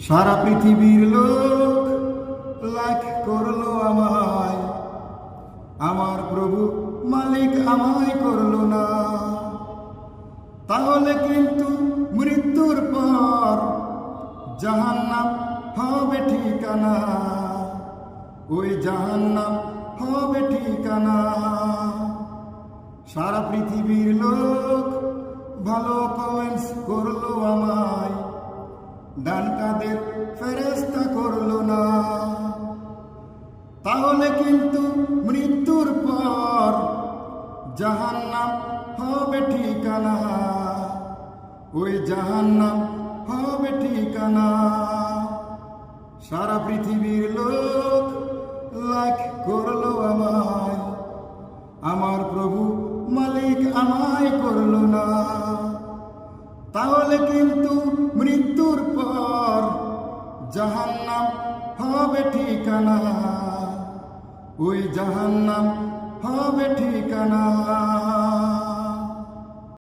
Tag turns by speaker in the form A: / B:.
A: সারা পৃথিবীর লোক লাইক করলো আমায়, আমার প্রভু মালিক আমায় করলো না। তাহলে কিন্তু মৃত্যুর পর জাহান্নাম হবে ঠিকানা, ওই জাহান্নাম হবে ঠিকানা। সারা পৃথিবীর লোক ভালো কমেন্টস করলো আমায়, ডান কাদের ফেরেশতা করলো না। তাহলে কিন্তু মৃত্যুর পর জাহান্নাম হবে ঠিকানা, ওই জাহান্নাম হবে ঠিকানা। সারা পৃথিবীর লোক লাইক করলো আমায়, আমার প্রভু মালিক আমায় করলো না। তাহলে কিন্তু মৃত্যুর পর জাহান্নাম হবে ঠিকানা, ওই জাহান্নাম হবে ঠিকানা।